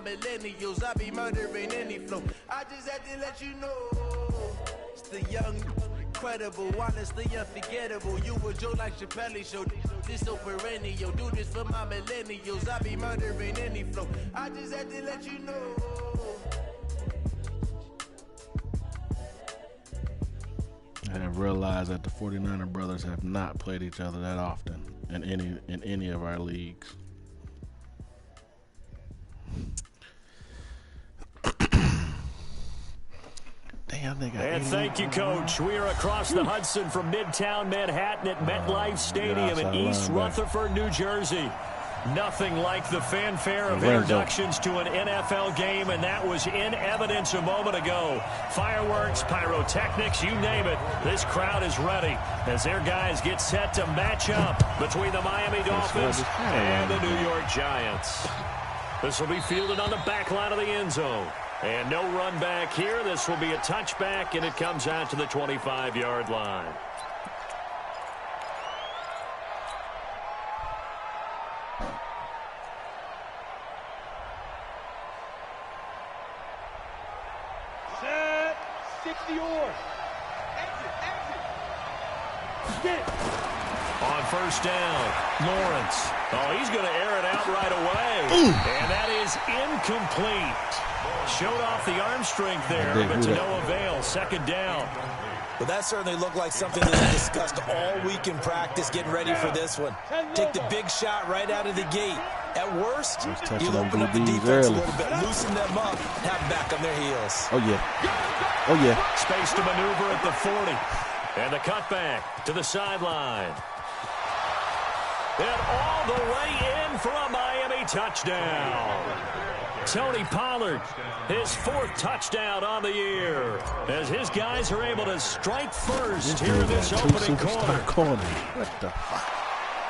my millennials. I be murdering any flow. I just had to let you know. It's the young, incredible, honestly unforgettable. You a Joe like Chappelle show. This so perennial. Do this for my millennials. I be murdering any flow. I just had to let you know. I have realized that the 49er brothers have not played each other that often in any of our leagues. Damn, they got. And thank you, Coach. We are across the Hudson from Midtown Manhattan at MetLife Stadium in East Rutherford, New Jersey. Nothing like the fanfare of introductions to an NFL game, and that was in evidence a moment ago. Fireworks, pyrotechnics, you name it. This crowd is ready as their guys get set to match up between the Miami Dolphins and the New York Giants. This will be fielded on the back line of the end zone. And no run back here. This will be a touchback, and it comes out to the 25-yard line. Set, 60 yours. Exit. On first down, Lawrence. Oh, he's going to air it out right away. And that is incomplete. Showed off the arm strength there, but to no avail. Second down. Well, that certainly looked like something that they discussed all week in practice, getting ready for this one. Take the big shot right out of the gate. At worst, you'll open up the defense a little bit, loosen them up, have them back on their heels. Oh, yeah. Oh, yeah. Space to maneuver at the 40. And the cutback to the sideline. And all the way in for a Miami touchdown. Tony Pollard, his fourth touchdown on the year, as his guys are able to strike first here in this opening quarter. What the fuck?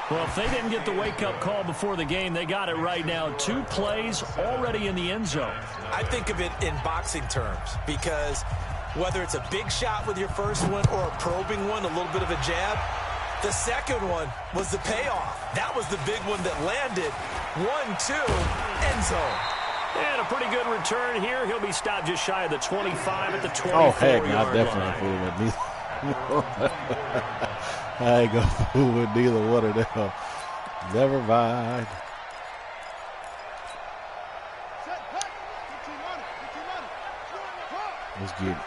Well, if they didn't get the wake-up call before the game, they got it right now. 2 plays already in the end zone. I think of it in boxing terms, because whether it's a big shot with your first one or a probing one, a little bit of a jab, the second one was the payoff. That was the big one that landed. 1-2, end zone. And a pretty good return here. He'll be stopped just shy of the 25 at the 24-yard line. Oh, heck, I definitely fool with neither. I ain't going to fool with neither one of them. Never mind. Let's get it.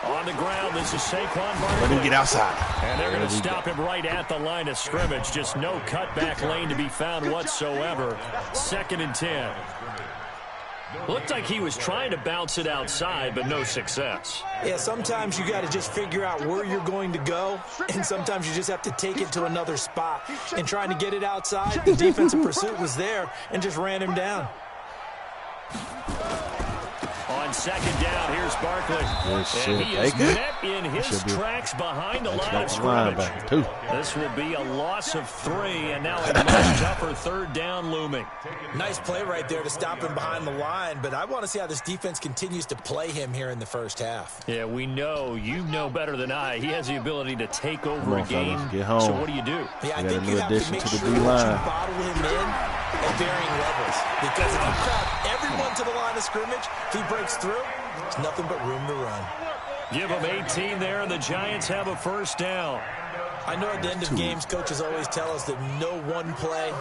On the ground, this is Saquon Barkley. Let him get outside. And they're going to stop him right at the line of scrimmage. Just no cutback lane to be found whatsoever. 2nd and 10. Looked like he was trying to bounce it outside, but no success. Yeah, sometimes you got to just figure out where you're going to go, and sometimes you just have to take it to another spot. And trying to get it outside, the defensive pursuit was there and just ran him down. On 2nd down, here's Barkley. And he is met in his tracks behind the line of scrimmage. This will be a loss of 3, and now a much tougher 3rd down looming. Nice play right there to stop him behind the line, but I want to see how this defense continues to play him here in the first half. Yeah, we know. You know better than I. He has the ability to take over a game. So what do you do? Yeah, I think you have to make sure that you bottle him in at varying levels. Because if you crowd everyone to the line of scrimmage, if he breaks through, there's nothing but room to run. Give them 18 there, and the Giants have a first down. I know at the end of games, coaches always tell us that no one play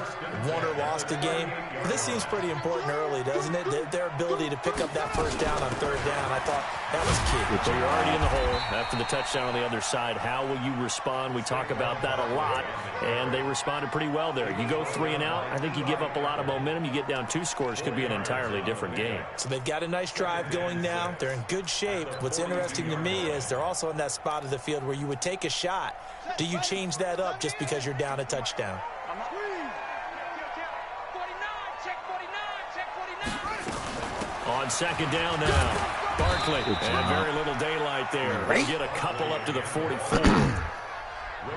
won or lost a game. But this seems pretty important early, doesn't it? Their ability to pick up that first down on 3rd down, I thought that was key. So you're already in the hole after the touchdown on the other side. How will you respond? We talk about that a lot, and they responded pretty well there. You go 3 and out, I think you give up a lot of momentum. You get down 2 scores, could be an entirely different game. So they've got a nice drive going now. They're in good shape. What's interesting to me is they're also in that spot of the field where you would take a shot. Do you change that up just because you're down a touchdown? On 2nd down now, Barkley, and very little daylight there. They get a couple up to the 44.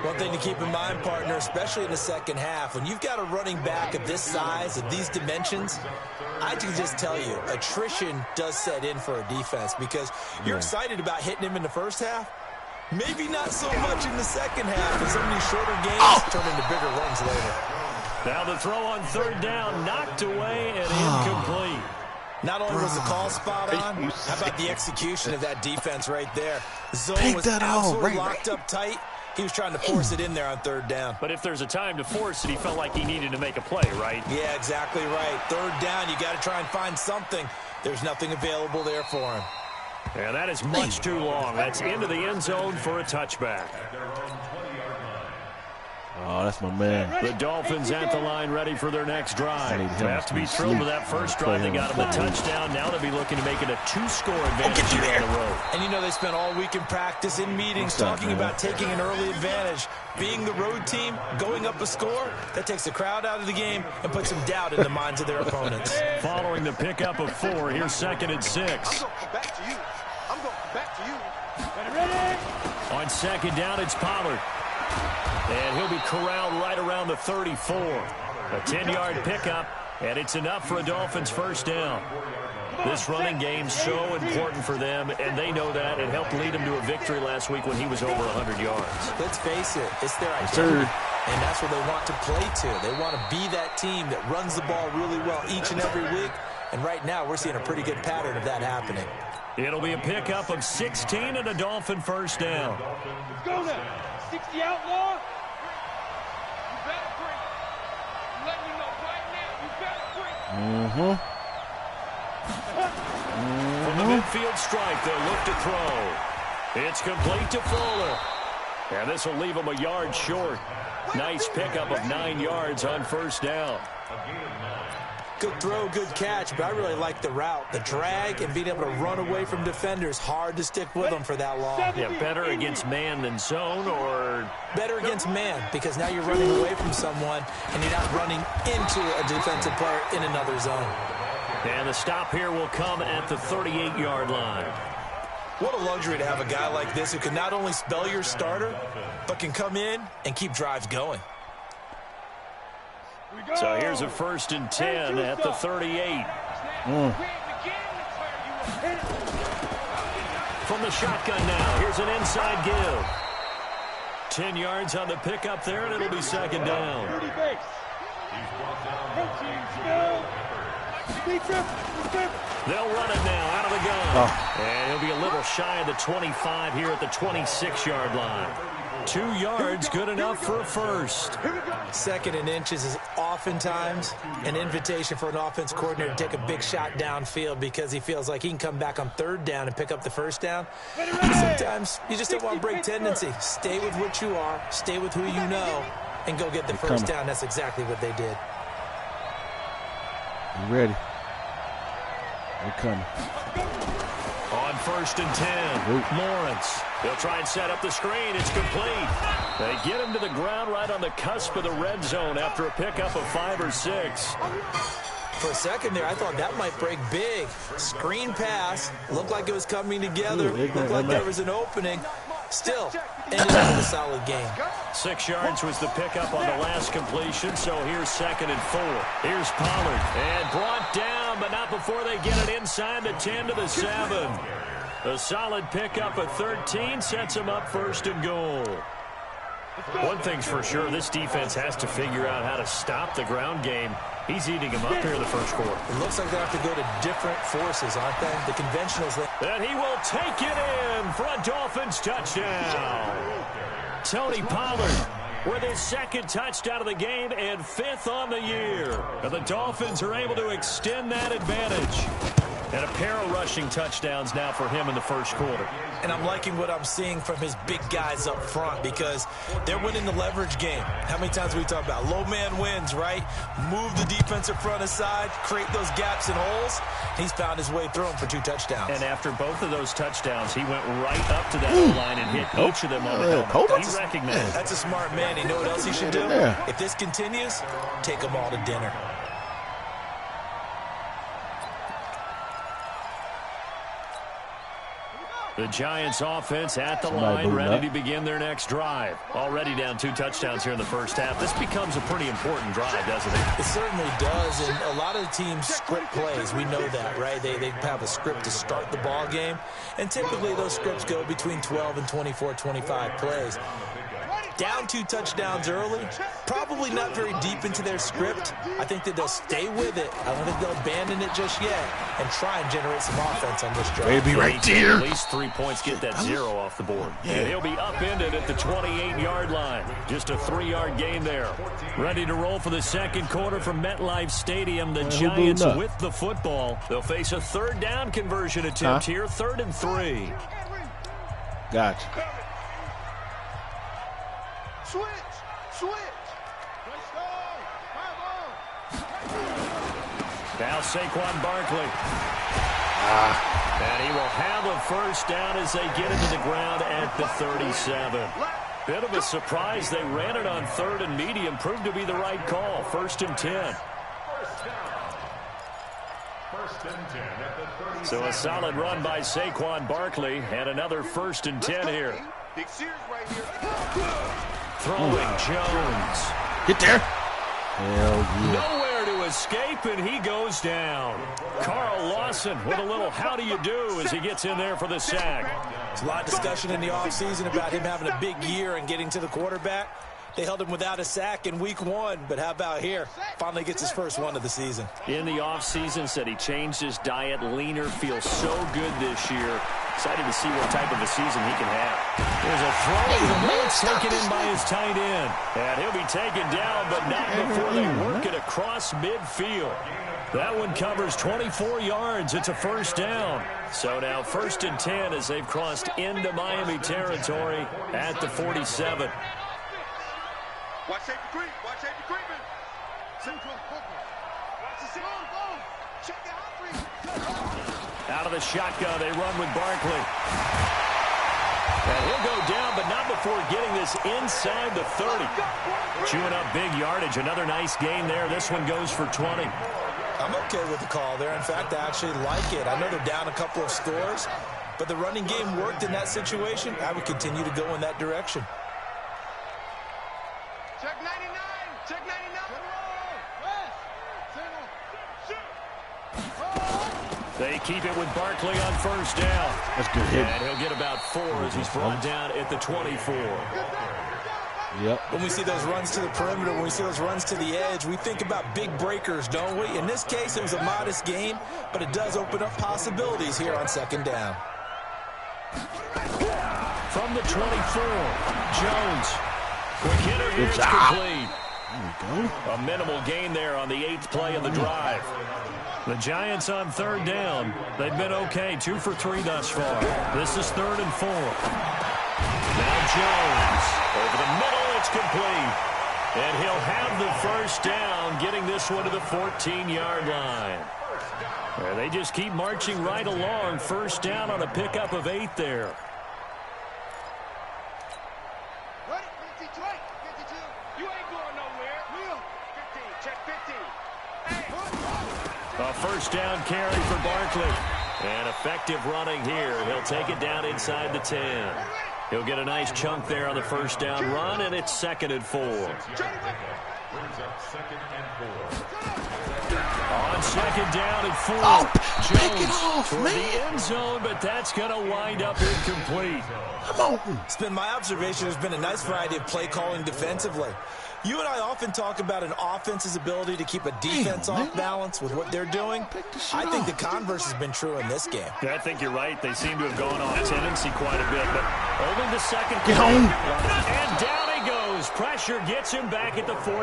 One thing to keep in mind, partner, especially in the second half, when you've got a running back of this size, of these dimensions, I can just tell you, attrition does set in for a defense because you're excited about hitting him in the first half. Maybe not so much in the second half, and some of these shorter games turn into bigger runs later. Now the throw on third down, knocked away and incomplete. Not only was the call spot on, how about the execution of that defense right there? Zone was absolutely locked up tight. He was trying to force it in there on third down. But if there's a time to force it, he felt like he needed to make a play, right? Yeah, exactly right. Third down, you got to try and find something. There's nothing available there for him. Yeah, that is much too long. That's into the end zone for a touchback. Oh, that's my man. The Dolphins at the line, ready for their next drive. They have to be thrilled with that first drive. They got them a touchdown. Now they'll be looking to make it a 2-score advantage here on the road. And you know they spent all week in practice, in meetings, talking about taking an early advantage. Being the road team, going up a score, that takes the crowd out of the game and puts some doubt in the minds of their opponents. Following the pickup of 4, here's 2nd and 6. I'm going back to you. I'm going back to you. Ready? On 2nd down, it's Pollard. And he'll be corralled right around the 34. A 10-yard pickup, and it's enough for a Dolphins first down. This running game's so important for them, and they know that. It helped lead them to a victory last week when he was over 100 yards. Let's face it, it's their identity, and that's what they want to play to. They want to be that team that runs the ball really well each and every week, and right now we're seeing a pretty good pattern of that happening. It'll be a pickup of 16 and a Dolphin first down. Let's go now. 60 outlaw. You better bring. I'm letting you know right now. You better bring. From the midfield strike, they'll look to throw. It's complete to Fuller. And this will leave him a yard short. Nice pickup of 9 yards on first down. Good throw, good catch, but I really like the route. The drag and being able to run away from defenders, hard to stick with them for that long. Yeah, better against man than zone, or? Better against man, because now you're running away from someone and you're not running into a defensive player in another zone. And the stop here will come at the 38-yard line. What a luxury to have a guy like this who can not only spell your starter, but can come in and keep drives going. So here's a 1st and 10 at the 38. From the shotgun now, here's an inside give. 10 yards on the pickup there, and it'll be 2nd down. They'll run it now out of the gun. And he'll be a little shy of the 25 here at the 26-yard line. 2 yards, good enough for a first. 2nd and inches is oftentimes an invitation for an offense coordinator to take a big shot downfield because he feels like he can come back on 3rd down and pick up the first down. Sometimes you just don't want to break tendency. Stay with what you are, stay with who you know, and go get the first down. That's exactly what they did. You ready? They're coming. On 1st and 10, Lawrence. He'll try and set up the screen. It's complete. They get him to the ground right on the cusp of the red zone after a pickup of 5 or 6. For a second there, I thought that might break big. Screen pass. Looked like it was coming together. Looked like there was an opening. Still, ended up with a solid game. 6 yards was the pickup on the last completion, so here's 2nd and 4. Here's Pollard. And brought down, but not before they get it inside the 10 to the 7. A solid pickup at 13 sets him up 1st and goal. One thing's for sure, this defense has to figure out how to stop the ground game. He's eating him up here in the first quarter. It looks like they have to go to different forces, aren't they? The conventionals. And he will take it in for a Dolphins touchdown. Tony Pollard with his 2nd touchdown of the game and 5th on the year. And the Dolphins are able to extend that advantage. And a pair of rushing touchdowns now for him in the first quarter. And I'm liking what I'm seeing from his big guys up front because they're winning the leverage game. How many times we talk about low man wins, right? Move the defensive front aside, create those gaps and holes. He's found his way through them for 2 touchdowns. And after both of those touchdowns, he went right up to that O-line and hit each of them on the helmet. He recognized. That's a smart man. You know what else he should do? If this continues, take them all to dinner. The Giants offense at the line, ready to begin their next drive. Already down 2 touchdowns here in the first half. This becomes a pretty important drive, doesn't it? It certainly does, and a lot of the teams script plays. We know that, right? They have a script to start the ball game, and typically those scripts go between 12 and 24, 25 plays. Down 2 touchdowns early, probably not very deep into their script. I think that they'll stay with it. I don't think they'll abandon it just yet and try and generate some offense on this drive. Baby, right there. At least 3 points, get that 0 off the board. And he'll be upended at the 28-yard line. Just a 3-yard gain there. Ready to roll for the second quarter from MetLife Stadium. The Giants with the football. They'll face a third down conversion attempt here, 3rd and 3. Gotcha. Switch. Let's go. Now Saquon Barkley. And he will have a first down as they get into the ground at the 37. Bit of a surprise. They ran it on 3rd and medium. Proved to be the right call. 1st and 10. So a solid run by Saquon Barkley. And another 1st and 10 here. Throwing Jones. Get there. Hell yeah. Nowhere to escape, and he goes down. Carl Lawson with a little how do you do as he gets in there for the sack. There's a lot of discussion in the offseason about him having a big year and getting to the quarterback. They held him without a sack in week 1, but how about here? Finally gets his first one of the season. In the offseason, said he changed his diet, leaner, feels so good this year. Excited to see what type of a season he can have. There's a throw. The ball's taken in by his tight end. And he'll be taken down, but not before they work it across midfield. That one covers 24 yards. It's a first down. So now 1st and 10 as they've crossed into Miami territory at the 47. Watch safety creep. Watch safety creeping. Watch the zone. Check it out. Out of the shotgun, they run with Barkley. And he'll go down, but not before getting this inside the 30. Chewing up big yardage. Another nice gain there. This one goes for 20. I'm okay with the call there. In fact, I actually like it. I know they're down a couple of scores, but the running game worked in that situation. I would continue to go in that direction. Check 99. Check 99. They keep it with Barkley on first down. That's good hit. And he'll get about 4 as he's brought down at the 24. Yep. When we see those runs to the perimeter, when we see those runs to the edge, we think about big breakers, don't we? In this case, it was a modest gain, but it does open up possibilities here on 2nd down. From the 24, Jones. Quick hitter here, it's complete. There we go. A minimal gain there on the 8th play of the drive. The Giants on 3rd down. They've been okay, 2 for 3 thus far. This is 3rd and 4. Now Jones. Over the middle, it's complete. And he'll have the first down, getting this one to the 14-yard line. And they just keep marching right along. First down on a pickup of 8 there. A first down carry for Barkley. And effective running here. He'll take it down inside the 10. He'll get a nice chunk there on the first down run, and it's 2nd and 4. On 2nd down and 4. Jones toward the end zone, but that's going to wind up incomplete. It's been my observation. There's been a nice variety of play calling defensively. You and I often talk about an offense's ability to keep a defense off balance with what they're doing. I think the converse has been true in this game. Yeah, I think you're right. They seem to have gone off tendency quite a bit, but only the second. Get home. And down he goes. Pressure gets him back at the 14.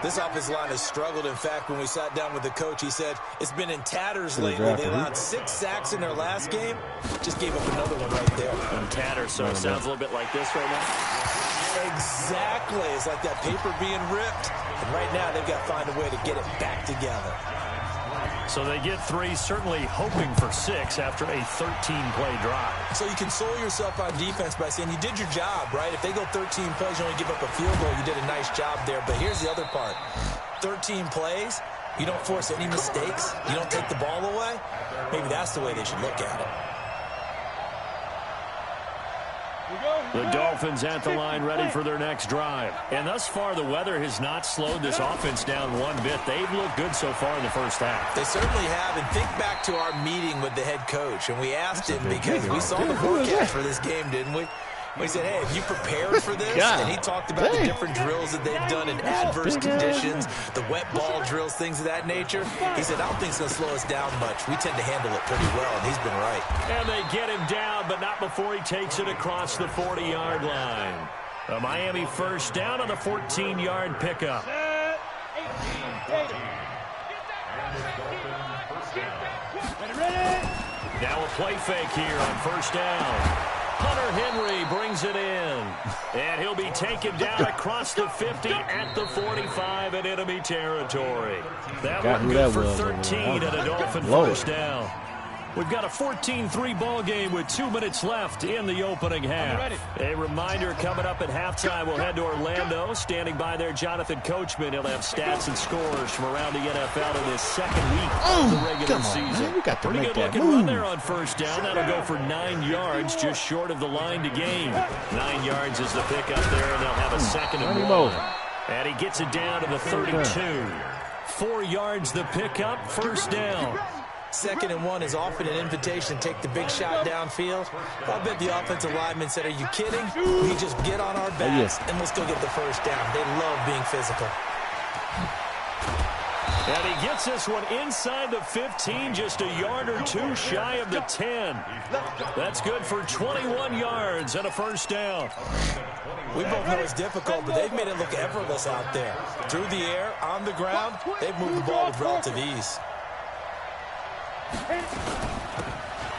This offensive line has struggled. In fact, when we sat down with the coach, he said it's been in tatters lately. They allowed 6 sacks in their last game. Just gave up another one right there. In tatters, so it sounds a little bit like this right now. Exactly. It's like that paper being ripped. And right now, they've got to find a way to get it back together. So they get 3, certainly hoping for 6 after a 13-play drive. So you console yourself on defense by saying you did your job, right? If they go 13 plays, you only give up a field goal, you did a nice job there. But here's the other part. 13 plays, you don't force any mistakes, you don't take the ball away. Maybe that's the way they should look at it. The Dolphins at the line ready for their next drive. And thus far, the weather has not slowed this offense down one bit. They've looked good so far in the first half. They certainly have. And think back to our meeting with the head coach. And we asked him because we saw the forecast for this game, didn't we? He said, hey, have you prepared for this? And he talked about the different drills that they've done in adverse conditions, the wet ball drills, things of that nature. He said, I don't think it's going to slow us down much. We tend to handle it pretty well, and he's been right. And they get him down, but not before he takes it across the 40-yard line. A Miami first down on the 14-yard pickup. Now a play fake here on first down. Hunter Henry brings it in. And he'll be taken down across the 50 at the 45 in enemy territory. That one good for 13 and a Dolphin first down. We've got a 14-3 ball game with 2 minutes left in the opening half. A reminder coming up at halftime, we'll head to Orlando. Standing by there, Jonathan Coachman. He'll have stats and scores from around the NFL in this second week of the regular season. You got to Pretty make good looking run there on first down. That'll go for 9 yards, just short of the line to gain. 9 yards is the pickup there, and they'll have a second and 1. And he gets it down to the 32. 4 yards the pickup, first down. 2nd and 1 is often an invitation to take the big shot downfield. I bet the offensive lineman said, are you kidding? We just get on our backs and let's go get the first down. They love being physical. And he gets this one inside the 15, just a yard or two shy of the 10. That's good for 21 yards and a first down. We both know it's difficult, but they've made it look effortless out there. Through the air, on the ground, they've moved the ball with relative ease.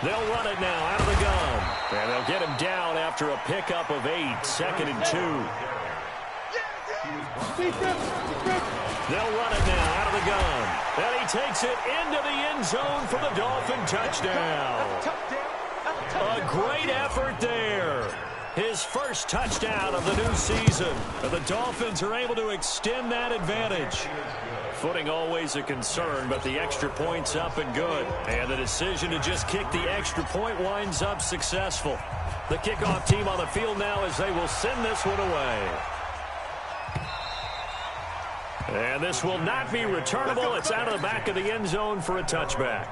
They'll run it now out of the gun. And they'll get him down after a pickup of 8, 2nd and 2. They'll run it now out of the gun. And he takes it into the end zone for the Dolphin touchdown. A great effort there. His first touchdown of the new season. And the Dolphins are able to extend that advantage. Footing always a concern, but the extra point's up and good. And the decision to just kick the extra point winds up successful. The kickoff team on the field now as they will send this one away. And this will not be returnable. It's out of the back of the end zone for a touchback.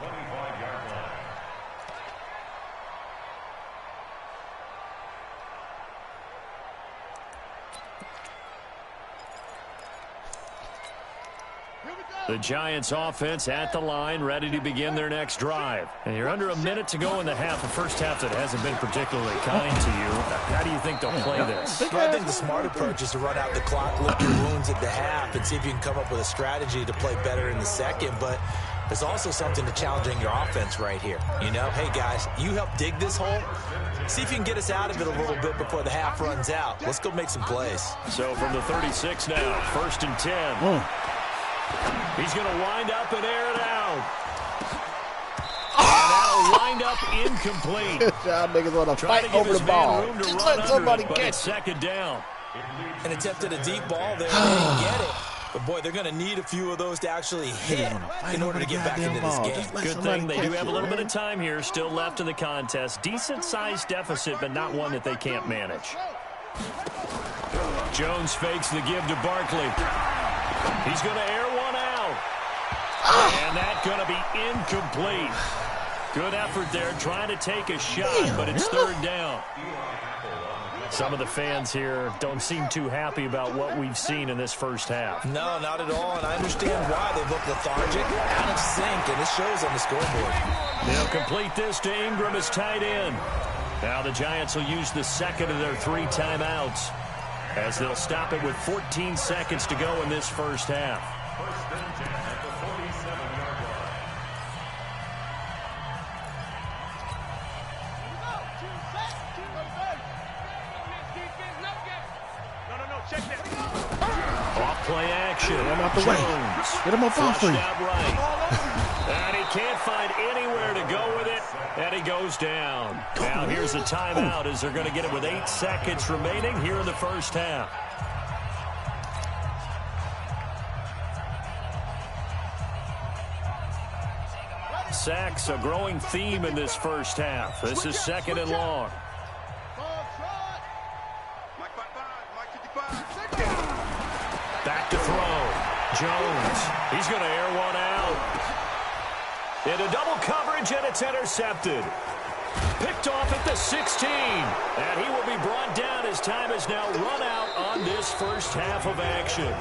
The Giants offense at the line, ready to begin their next drive. And you're under a minute to go in the half, a first half that hasn't been particularly kind to you. How do you think they'll play this? Well, I think the smart approach is to run out the clock, lick your wounds at the half, and see if you can come up with a strategy to play better in the second. But there's also something to challenging your offense right here. You know, hey, guys, you help dig this hole. See if you can get us out of it a little bit before the half runs out. Let's go make some plays. So from the 36 now, 1st and 10. He's going to wind up and air it out. And that'll wind up incomplete. Y'all niggas want to fight over the ball. Just let somebody catch it. 2nd down. And attempted a deep ball there. They didn't get it. But, boy, they're going to need a few of those to actually hit in order to get back into this game. Good thing they do have a little bit of time here still left in the contest. Decent-sized deficit, but not one that they can't manage. Jones fakes the give to Barkley. He's going to air one out. And that's going to be incomplete. Good effort there trying to take a shot, but it's 3rd down. Some of the fans here don't seem too happy about what we've seen in this first half. No, not at all, and I understand why. They look lethargic, out of sync, and this shows on the scoreboard. They'll complete this to Ingram as tight end. Now the Giants will use the 2nd of their 3 timeouts, as they'll stop it with 14 seconds to go in this first half. Off play action. Get him out the way. Get him up off right. And he can't find anywhere to go with it. And he goes down. Now here's a timeout as they're going to get it with 8 seconds remaining here in the first half. Sacks, a growing theme in this first half. This is 2nd and long. Back to throw. Jones. He's going to air one out. Into double coverage, and it's intercepted. Picked off at the 16. And he will be brought down as time has now run out on this first half of action.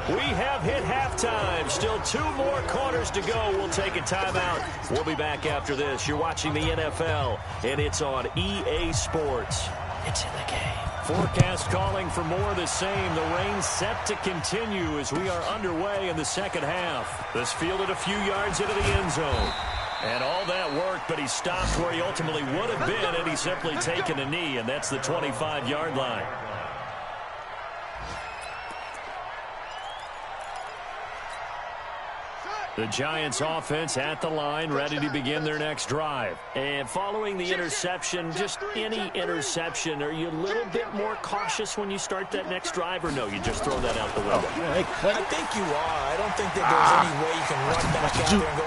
We have hit halftime. Still 2 more quarters to go. We'll take a timeout. We'll be back after this. You're watching the NFL, and it's on EA Sports. It's in the game. Forecast calling for more of the same. The rain set to continue as we are underway in the second half. This fielded a few yards into the end zone. And all that worked, but he stopped where he ultimately would have been, and he's simply taken a knee, and that's the 25-yard line. The Giants offense at the line, ready to begin their next drive. And following the interception, just any interception, are you a little bit more cautious when you start that next drive, or no, you just throw that out the window? I think you are. I don't think that there's any way you can run back out there and go,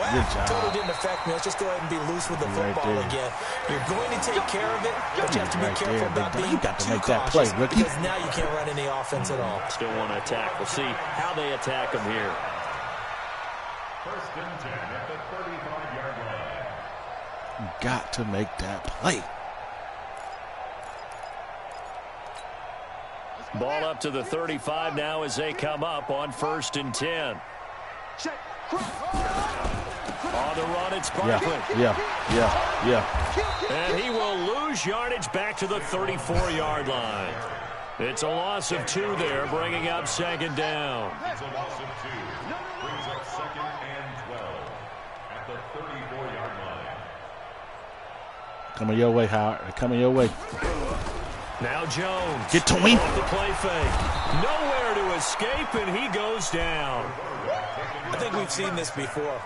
totally didn't affect me. Let's just go ahead and be loose with the football again. You're going to take care of it, but you have to be careful about being too cautious, because now you can't run any offense at all. Still want to attack. We'll see how they attack him here. First and 10 at the 35-yard line. You got to make that play. Ball up to the 35 now as they come up on 1st and 10. On the run, it's Barkley. Yeah. And he will lose yardage back to the 34-yard line. It's a loss of 2 there, bringing up 2nd down. It's a loss of 2. Brings up 2nd and 12 at the 34-yard line. Coming your way, Howard. They're coming your way. Now Jones. Get to me. Off the play fake. Nowhere to escape, and he goes down. I think we've seen this before.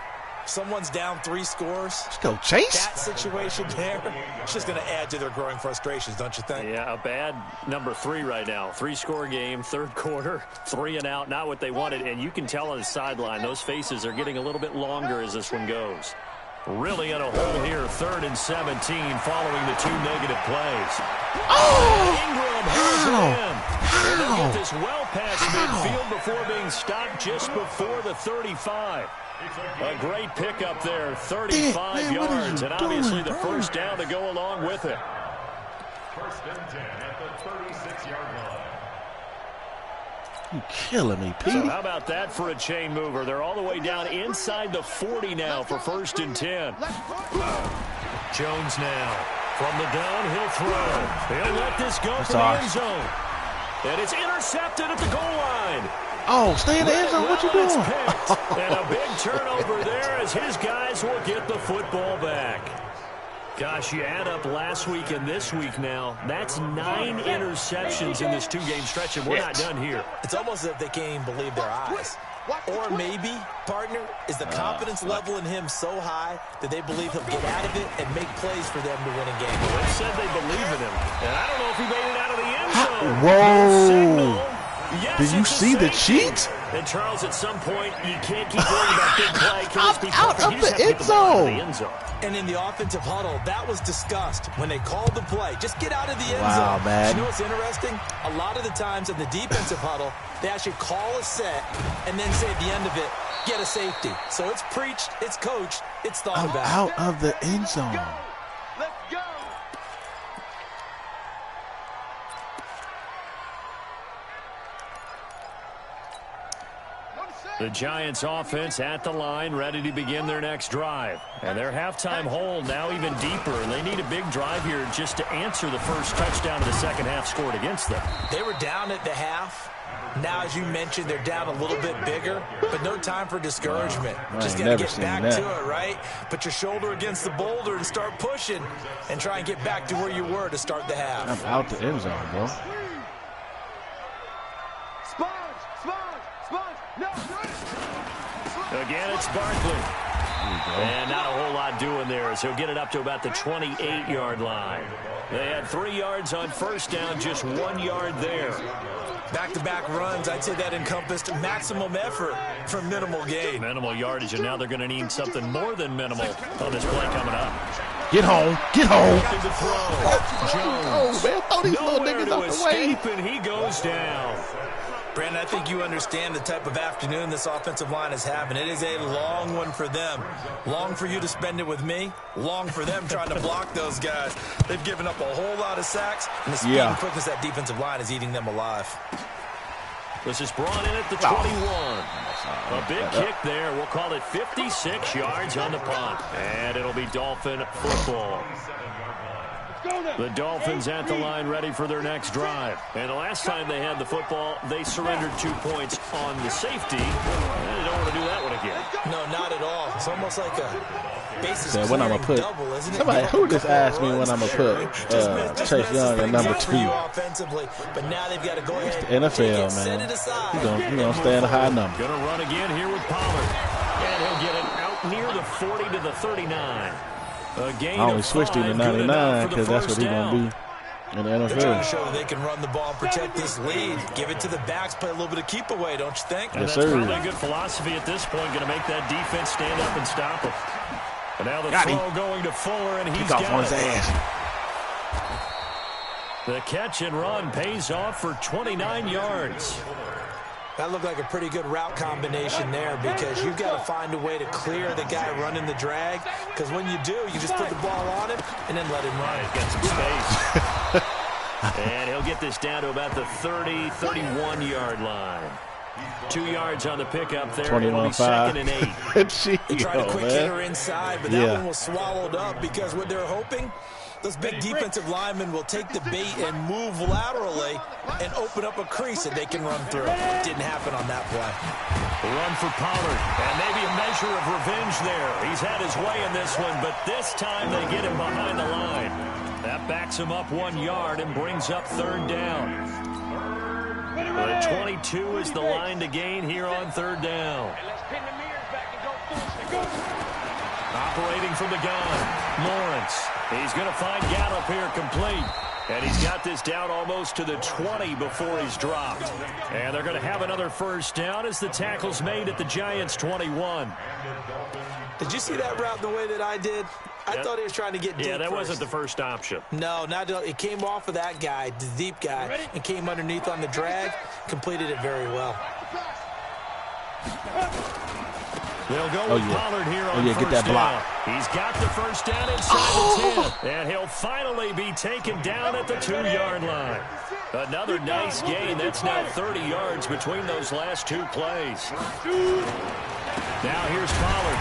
Someone's down 3 scores. Let's go, Chase. That situation there, it's just going to add to their growing frustrations, don't you think? Yeah, a bad number 3 right now. 3-score game, 3rd quarter, 3 and out, not what they wanted. And you can tell on the sideline, those faces are getting a little bit longer as this one goes. Really in a hole here, 3rd and 17 following the 2 negative plays. Ingram has it in. And they'll get this well past midfield before being stopped just before the 35. A great pickup there, 35 yards, and obviously the first down to go along with it. First and 10 at the 36-yard line. You killing me, Pete. So how about that for a chain mover? They're all the way down inside the 40 now for 1st and 10. Jones now from the downhill throw. He'll let this go for the end zone. And it's intercepted at the goal line. Oh, stay in the end zone. What you doing? And a big turnover there as his guys will get the football back. Gosh, you add up last week and this week now. That's 9 interceptions in this 2-game stretch, and we're not done here. It's almost as if they can't even believe their eyes. Or maybe, partner, is the confidence level in him so high that they believe he'll get out of it and make plays for them to win a game. Well, they said they believe in him, and I don't know if he made it out of the end zone. Whoa. Yes, did you see the cheat? And Charles, at some point, you can't keep worrying about big play. Out of the end zone. And in the offensive huddle, that was discussed when they called the play. Just get out of the end wow, zone. Man. You know what's interesting? A lot of the times in the defensive huddle, they actually call a set and then say at the end of it, get a safety. So it's preached, it's coached, it's thought about. Out of the end zone. Let's go. The Giants offense at the line, ready to begin their next drive. And their halftime hole now even deeper. And they need a big drive here just to answer the first touchdown of the second half scored against them. They were down at the half. Now, as you mentioned, they're down a little bit bigger, but no time for discouragement. Just got to get back to it, right? Put your shoulder against the boulder and start pushing and try and get back to where you were to start the half. I'm out the end zone, bro. Again, it's Barkley. And not a whole lot doing there as he'll get it up to about the 28-yard line. They had 3 yards on first down, just 1 yard there. Back-to-back runs, I'd say that encompassed maximum effort for minimal gain. Minimal yardage, and now they're going to need something more than minimal on this play coming up. Get home. Get home. Jones. Oh, man. Throw these little Nowhere niggas to out the way. escape, and he goes down. Brandon, I think you understand the type of afternoon this offensive line is having. It is a long one for them. Long for you to spend it with me. Long for them trying to block those guys. They've given up a whole lot of sacks, and the speed and quickness of that defensive line is eating them alive. This is brought in at the 21. A big kick there. We'll call it 56 yards on the punt. And it'll be Dolphin football. The Dolphins at the line ready for their next drive. And the last time they had the football, they surrendered 2 points on the safety. And they don't want to do that one again. No, not at all. It's almost like a basis when I'm put double, isn't it? Somebody who just asked me when I'm going to put Chase Young at number 2. Offensively, but now they've got to go ahead. The NFL, man. He's going to stay in a high number. Going to run again here with Pollard. And he'll get it out near the 40 to the 39. I only switched him to 99 because that's what he's going to be in the NFL. They're trying to show that they can run the ball and protect this lead. Give it to the backs, play a little bit of keep away, don't you think? And yes, that's sir. probably a good philosophy at this point, going to make that defense stand up and stop him. And now the throw going to Fuller, and he's got on his ass. The catch and run pays off for 29 yards. That looked like a pretty good route combination there because you've got to find a way to clear the guy running the drag, because when you do, you just put the ball on him and then let him run. He's got some space. And he'll get this down to about the 30, 31-yard line. 2 yards on the pickup there. 21-5. Second and 8. They tried a quick hitter inside, but that one was swallowed up because what they're hoping, those big defensive linemen will take the bait and move laterally and open up a crease that they can run through. It didn't happen on that play. The run for Pollard, and maybe a measure of revenge there. He's had his way in this one, but this time they get him behind the line. That backs him up 1 yard and brings up third down. The 22 is the line to gain here on third down. Operating from the gun, Lawrence. He's going to find Gallup here complete. And he's got this down almost to the 20 before he's dropped. And they're going to have another first down as the tackle's made at the Giants' 21. Did you see that route the way that I did? I thought he was trying to get deep. Yeah, that wasn't the first option. No, it came off of that guy, the deep guy, and came underneath on the drag. Completed it very well. They'll go with Pollard here on first get that block. down. He's got the first down inside the 10. And he'll finally be taken down at the 2-yard line. Another nice gain. That's now 30 yards between those last 2 plays. Now here's Pollard.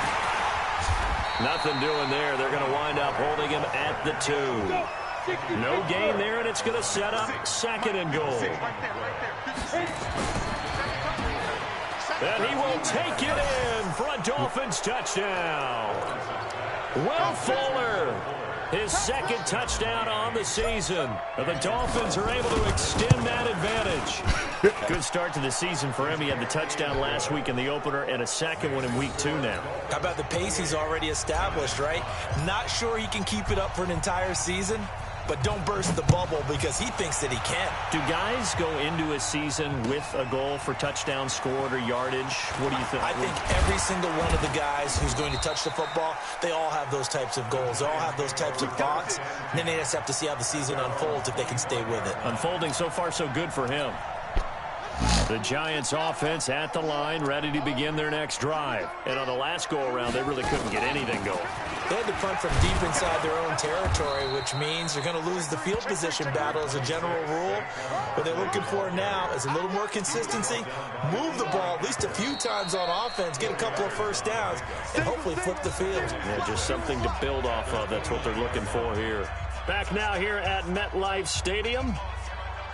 Nothing doing there. They're going to wind up holding him at the 2. No gain there, and it's going to set up second and goal. And he will take it in for a Dolphins touchdown. Will Fuller, his second touchdown on the season. And the Dolphins are able to extend that advantage. Good start to the season for him. He had the touchdown last week in the opener and a second one in week 2 now. How about the pace he's already established, right? Not sure he can keep it up for an entire season, but don't burst the bubble because he thinks that he can. Do guys go into a season with a goal for touchdown scored or yardage? What do you think? I think every single one of the guys who's going to touch the football, they all have those types of goals. They all have those types of thoughts. And then they just have to see how the season unfolds if they can stay with it. Unfolding so far so good for him. The Giants offense at the line, ready to begin their next drive. And on the last go-around, they really couldn't get anything going. They had to punt from deep inside their own territory, which means they're going to lose the field position battle as a general rule. What they're looking for now is a little more consistency, move the ball at least a few times on offense, get a couple of first downs, and hopefully flip the field. Yeah, just something to build off of. That's what they're looking for here. Back now here at MetLife Stadium.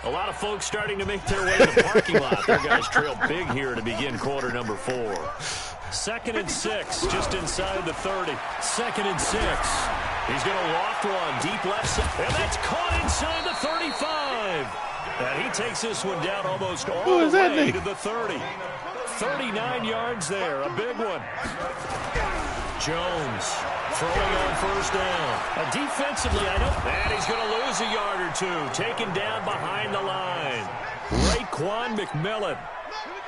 A lot of folks starting to make their way to the parking lot. Their guys trail big here to begin quarter number 4. 2nd and 6, just inside the 30. 2nd and 6. He's going to loft one deep left side. And that's caught inside the 35. And he takes this one down almost all the way to the 30. 39 yards there, a big one. Jones throwing on first down. Defensively, I know. And he's going to lose a yard or 2. Taken down behind the line. Raekwon McMillan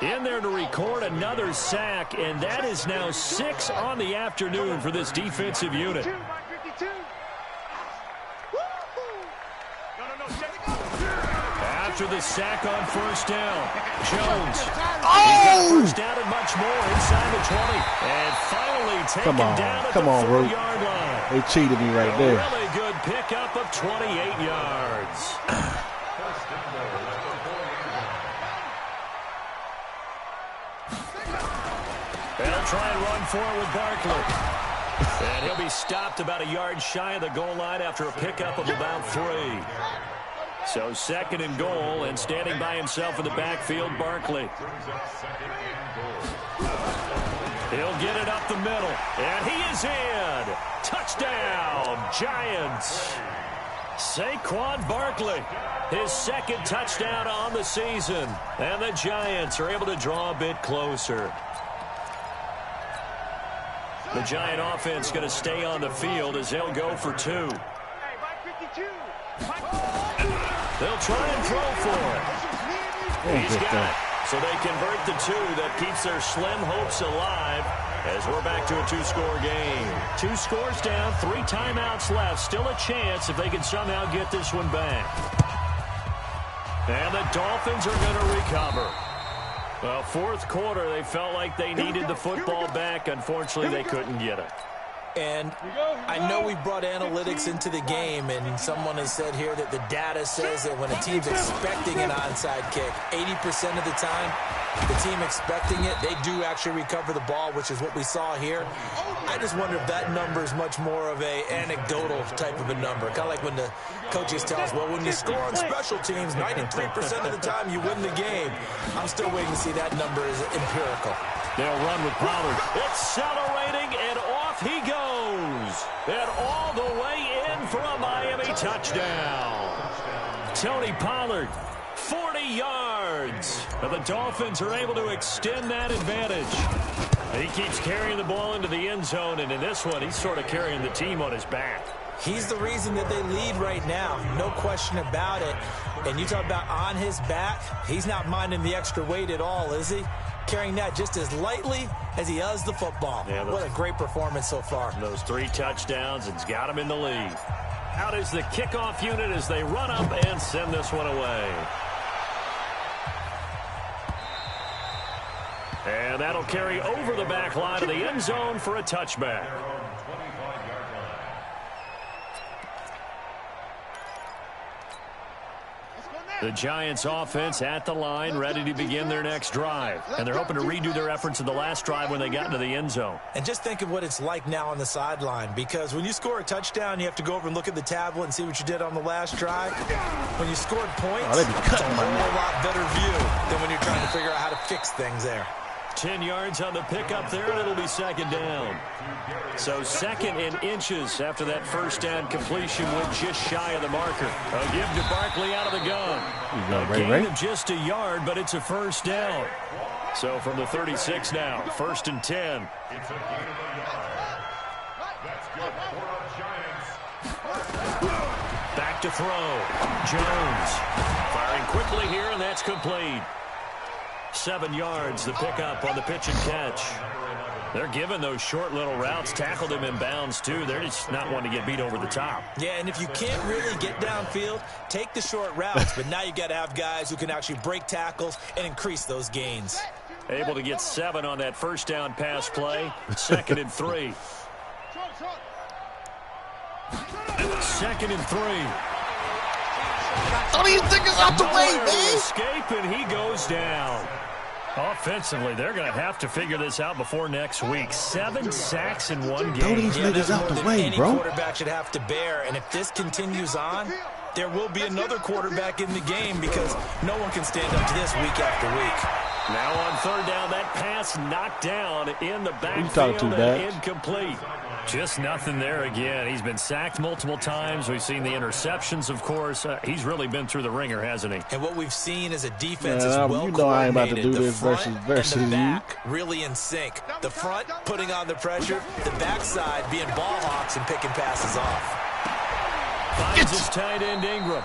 in there to record another sack, and that is now 6 on the afternoon for this defensive unit. after the sack on first down. Jones. He's got first down and much more inside the 20. And finally taken down at the 4-yard line. They cheated me right there. Really good pickup of 28 yards. They'll try and run forward with Barkley. And he'll be stopped about a yard shy of the goal line after a pickup of about 3. So 2nd and goal, and standing by himself in the backfield, Barkley. He'll get it up the middle, and he is in. Touchdown, Giants. Saquon Barkley, his 2nd touchdown on the season. And the Giants are able to draw a bit closer. The Giant offense going to stay on the field as they'll go for 2. They'll try and throw for it. He's got it. So they convert the 2. That keeps their slim hopes alive as we're back to a 2-score game. 2 scores down, 3 timeouts left. Still a chance if they can somehow get this one back. And the Dolphins are going to recover. Well, 4th quarter, they felt like they needed the football back. Unfortunately, they couldn't get it. And I know we brought analytics into the game, and someone has said here that the data says that when a team's expecting an onside kick, 80% of the time, the team expecting it, they do actually recover the ball, which is what we saw here. I just wonder if that number is much more of a anecdotal type of a number. Kind of like when the coaches tell us, well, when you score on special teams, 93% of the time you win the game. I'm still waiting to see that number is empirical. They'll run with Pollard. Accelerating, and off he goes. And all the way in for a Miami touchdown. Tony Pollard, 40 yards. And the Dolphins are able to extend that advantage. He keeps carrying the ball into the end zone, and in this one, he's sort of carrying the team on his back. He's the reason that they lead right now, no question about it. And you talk about on his back, he's not minding the extra weight at all, is he? Carrying that just as lightly as he does the football. Yeah, what a great performance so far. Those 3 touchdowns, it's got him in the lead. Out is the kickoff unit as they run up and send this one away. And that'll carry over the back line of the end zone for a touchback. The Giants offense at the line, ready to begin their next drive. And they're hoping to redo their efforts in the last drive when they got into the end zone. And just think of what it's like now on the sideline, because when you score a touchdown, you have to go over and look at the tablet and see what you did on the last drive. When you scored points, it's a whole lot better view than when you're trying to figure out how to fix things there. 10 yards on the pickup there, and it'll be 2nd down. So 2nd and inches after that first down completion went just shy of the marker. A give to Barkley out of the gun. A gain of just a yard, but it's a first down. So from the 36 now, 1st and 10. It's a gain of a yard. That's good for our Giants. Back to throw. Jones firing quickly here, and that's complete. 7 yards, the pickup on the pitch and catch. They're giving those short little routes, tackled him in bounds too. They're just not wanting to get beat over the top. Yeah, and if you can't really get downfield, take the short routes. But now you got to have guys who can actually break tackles and increase those gains. Able to get 7 on that first down pass play. 2nd and 3. 2nd and 3. Don't even think it's out the way, man. Escape, and he goes down. Offensively, they're going to have to figure this out before next week. 7 sacks in one game. Throw these niggas out the way, bro. Any quarterback should have to bear, and if this continues on, there will be another quarterback in the game because no one can stand up to this week after week. Now on 3rd down, that pass knocked down in the backfield and incomplete. Just nothing there again. He's been sacked multiple times. We've seen the interceptions, of course. He's really been through the ringer, hasn't he? And what we've seen is a defense is well coordinated. You know I ain't about to do this versus the back really in sync. The front putting on the pressure, the backside being ball hawks and picking passes off. Finds his tight end Ingram.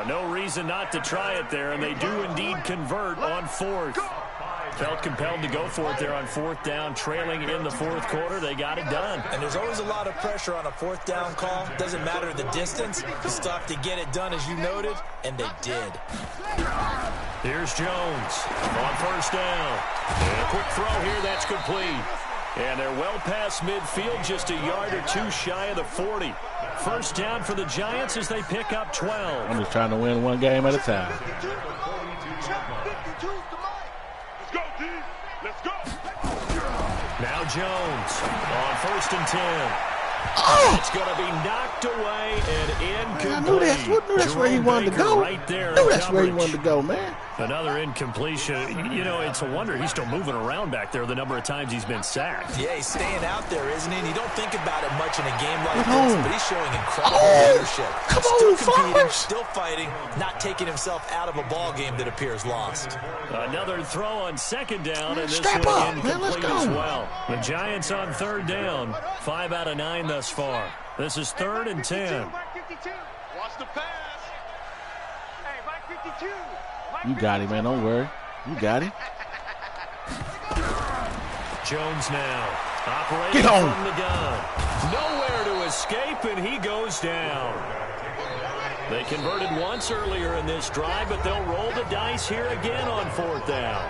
No reason not to try it there, and they do indeed convert on 4th. Felt compelled to go for it there on 4th down, trailing in the 4th quarter. They got it done. And there's always a lot of pressure on a 4th down call. Doesn't matter the distance. You still have to get it done, as you noted, and they did. Here's Jones on 1st down. And a quick throw here. That's complete. And they're well past midfield, just a yard or two shy of the 40. 1st down for the Giants as they pick up 12. I'm just trying to win one game at a time. Let's go, D. Let's go. Now Jones on 1st and 10. It's going to be knocked away and incomplete. I knew that's where he wanted to go. Right there. I knew that's where he wanted to go, man. Another incompletion. You know, it's a wonder he's still moving around back there the number of times he's been sacked. Yeah, he's staying out there, isn't he? And you don't think about it much in a game like this, but he's showing incredible leadership. Come still on, competing, Farmers. still fighting, not taking himself out of a ball game that appears lost. Another throw on 2nd down, and this Strap one up, man, let's incomplete go. as well. The Giants on 3rd down, 5 out of 9 thus far. This is 3rd and 10. Watch the pass. Hey, Mike 52. You got it, man. Don't worry. You got it. Jones now operating Get on. from the gun. Nowhere to escape, and he goes down. They converted once earlier in this drive, but they'll roll the dice here again on 4th down.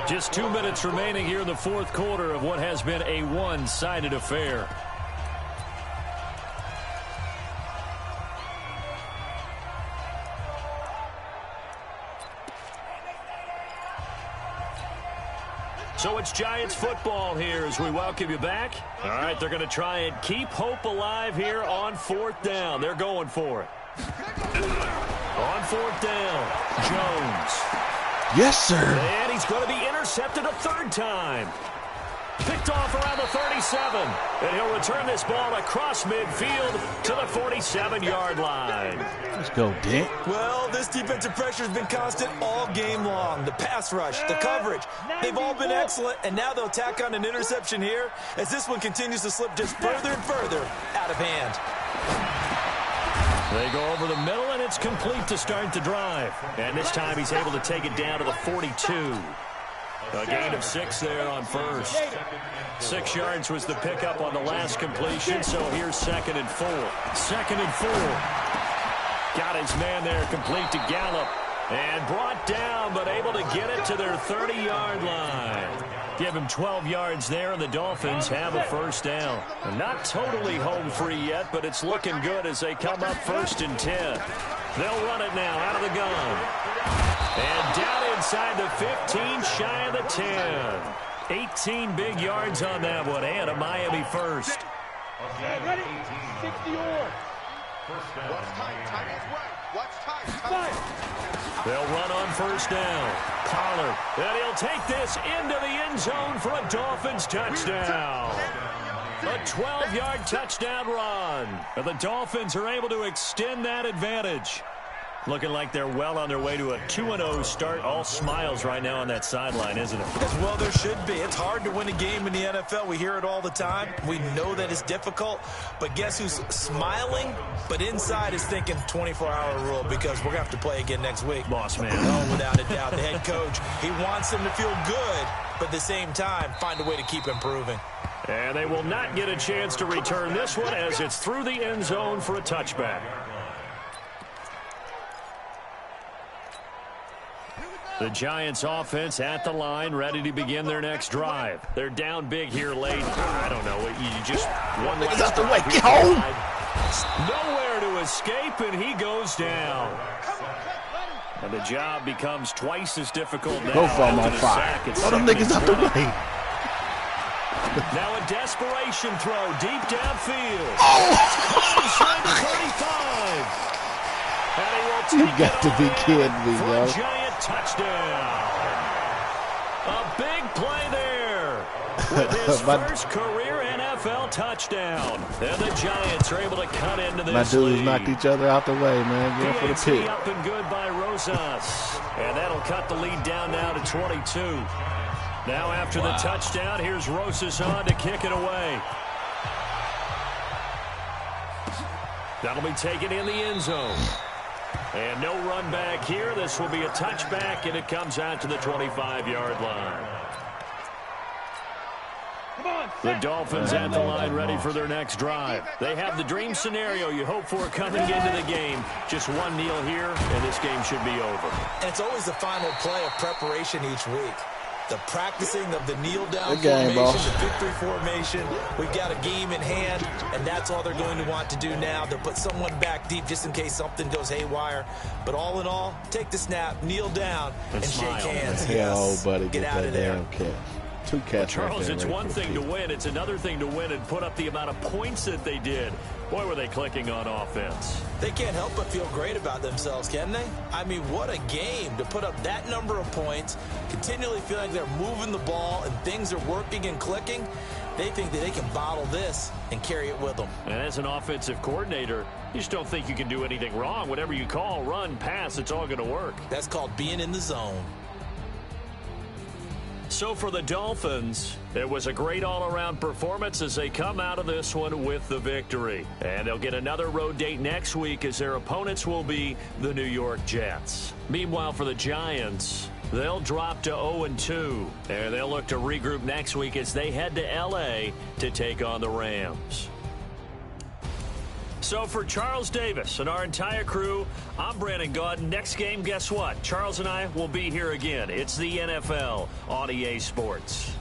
Just 2 minutes remaining here in the 4th quarter of what has been a one-sided affair. So it's Giants football here as we welcome you back. All right, they're going to try and keep hope alive here on 4th down. They're going for it. On 4th down, Jones. Yes, sir. And he's going to be intercepted a 3rd time. Picked off around the 37. And he'll return this ball across midfield to the 47-yard line. Let's go, Dent. Well, this defensive pressure has been constant all game long. The pass rush, the coverage, they've all been excellent, and now they'll tack on an interception here as this one continues to slip just further and further out of hand. They go over the middle, and it's complete to start the drive. And this time he's able to take it down to the 42. A gain of 6 there on 1st. 6 yards was the pickup on the last completion, so here's 2nd and 4. 2nd and 4. Got his man there complete to Gallup. And brought down, but able to get it to their 30-yard line. Give him 12 yards there, and the Dolphins have a 1st down. Not totally home free yet, but it's looking good as they come up 1st and 10. They'll run it now out of the gun. And down inside the 15, shy of the 10. 18 big yards on that one, and a Miami 1st. Ready? 60 or. Watch tight. Tight is right. Watch tight. Tight. They'll run on 1st down. Pollard, and he'll take this into the end zone for a Dolphins touchdown. A 12-yard touchdown run. And the Dolphins are able to extend that advantage. Looking like they're well on their way to a 2-0 start. All smiles right now on that sideline, isn't it? As well there should be. It's hard to win a game in the NFL. We hear it all the time. We know that it's difficult. But guess who's smiling? But inside is thinking 24-hour rule because we're going to have to play again next week. Boss man. Oh, without a doubt. The head coach, he wants them to feel good, but at the same time, find a way to keep improving. And they will not get a chance to return this one as it's through the end zone for a touchback. The Giants offense at the line, ready to begin their next drive. They're down big here late. I don't know. You just one last out the way. drive. Get home. Nowhere to escape, and he goes down. And the job becomes twice as difficult now. Go for him after on the fire. sack. It's Throw them 2nd niggas and out the 3. way. Now a desperation throw deep downfield. Oh. Inside the 35. And he will You take got it to be all kidding me, for yo. a Giant touchdown. A big play there with his first career NFL touchdown. And the Giants are able to cut into this My dudes lead. knocked each other out the way, man. Going for the PAT pick. up and good by Rosas. And that'll cut the lead down now to 22. Now after the touchdown, here's Rosas on to kick it away. That'll be taken in the end zone. And no run back here. This will be a touchback, and it comes out to the 25-yard line. The Dolphins at the line ready for their next drive. They have the dream scenario you hope for coming into the game. Just one kneel here, and this game should be over. And it's always the final play of preparation each week. The practicing of the kneel-down formation, the victory formation. We've got a game in hand, and that's all they're going to want to do now. They'll put someone back deep just in case something goes haywire. But all in all, take the snap, kneel down, and shake hands. Yes. Buddy, get out of there. Two catch. Charles, it's one thing to win. It's another thing to win and put up the amount of points that they did. Boy, were they clicking on offense. They can't help but feel great about themselves, can they? I mean, what a game to put up that number of points, continually feel like they're moving the ball and things are working and clicking. They think that they can bottle this and carry it with them. And as an offensive coordinator, you just don't think you can do anything wrong. Whatever you call, run, pass, it's all going to work. That's called being in the zone. So for the Dolphins, it was a great all-around performance as they come out of this one with the victory. And they'll get another road date next week as their opponents will be the New York Jets. Meanwhile, for the Giants, they'll drop to 0-2. And they'll look to regroup next week as they head to L.A. to take on the Rams. So for Charles Davis and our entire crew, I'm Brandon Gaudin. Next game, guess what? Charles and I will be here again. It's the NFL on EA Sports.